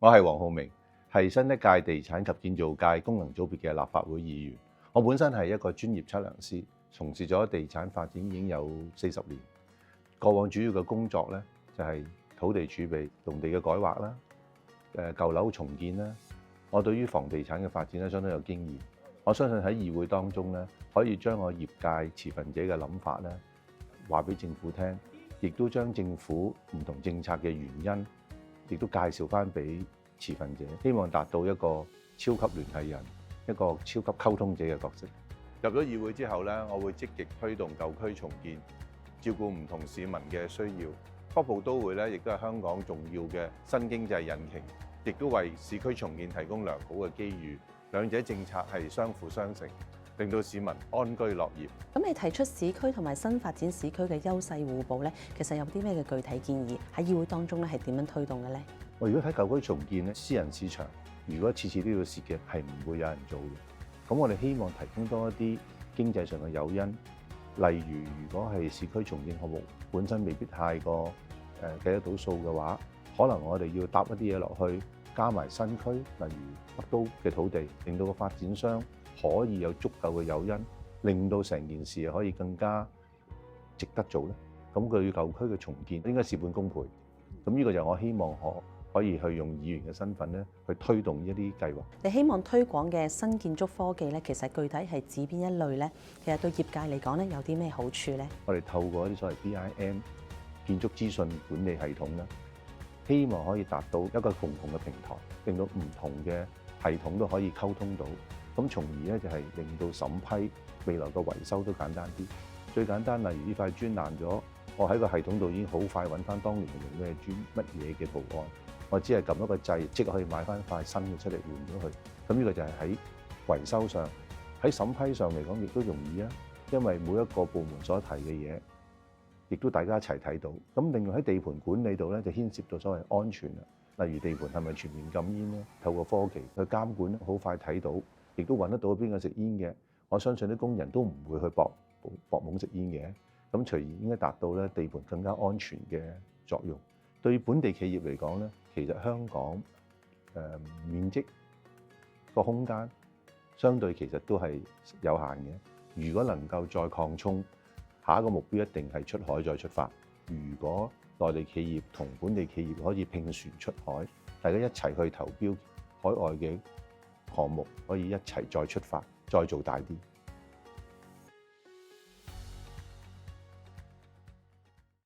我係黃浩明，係新一屆地產及建造界功能組別嘅立法會議員。我本身係一個專業測量師，從事咗地產發展已經有40年。過往主要嘅工作咧就係土地儲備、用地嘅改劃啦、舊樓重建啦。我對於房地產嘅發展咧相當有經驗。我相信喺議會當中咧，可以將我業界持份者嘅諗法咧話俾政府聽，亦都將政府唔同政策嘅原因，亦都介紹翻俾持份者，希望達到一個超級聯繫人、一個超級溝通者嘅角色。入咗議會之後咧，我會積極推動舊區重建，照顧唔同市民嘅需要。北部都會咧，亦都係香港重要嘅新經濟引擎，亦都為市區重建提供良好嘅機遇。兩者政策係相輔相成，令到市民安居樂業。咁你提出市區同埋新發展市區嘅優勢互補咧，其實有啲咩嘅具體建議喺議會當中咧係點樣推動嘅咧？我如果睇舊區重建咧，私人市場如果次次都要蝕嘅，係唔會有人做嘅。咁我哋希望提供多一啲經濟上嘅誘因，例如如果係市區重建項目本身未必太過計得到數嘅話，可能我哋要搭一啲嘢落去，加埋新區，例如北都嘅土地，令到個發展商可以有足夠嘅誘因，令到成件事可以更加值得做咧。咁佢舊區嘅重建應該事半功倍。咁呢個就我希望可以去用議員嘅身份咧，去推動一啲計劃。你希望推廣嘅新建築科技咧，其實具體係指邊一類咧？其實對業界嚟講咧，有啲咩好處咧？我哋透過一啲所謂 BIM 建築資訊管理系統咧，希望可以達到一個共同嘅平台，令到唔同嘅系統都可以溝通到，咁從而咧就係令到審批未來嘅維修都簡單啲。最簡單，例如呢塊磚爛咗，我喺個系統度已經好快揾翻當年用咩磚、乜嘢嘅圖案，我只係撳一個掣，即刻可以買翻塊新嘅出嚟換咗佢。咁呢個就係喺維修上，喺審批上嚟講亦都容易啊，因為每一個部門所提嘅嘢，亦都大家一齊睇到。咁另外喺地盤管理度咧，就牽涉到所謂安全啦。例如地盤係咪全面禁煙咧？透過科技去監管，好快睇到，亦都揾得到邊個食煙嘅。我相信啲工人都唔會去搏懵食煙嘅。咁隨而應該達到咧地盤更加安全嘅作用。對於本地企業嚟講咧，其實香港面積個空間相對其實都係有限嘅。如果能夠再擴充，下一個目標一定係出海再出發。如果內地企業同本地企業可以併船出海，大家一齊去投標海外嘅項目，可以一齊再出發，再做大啲。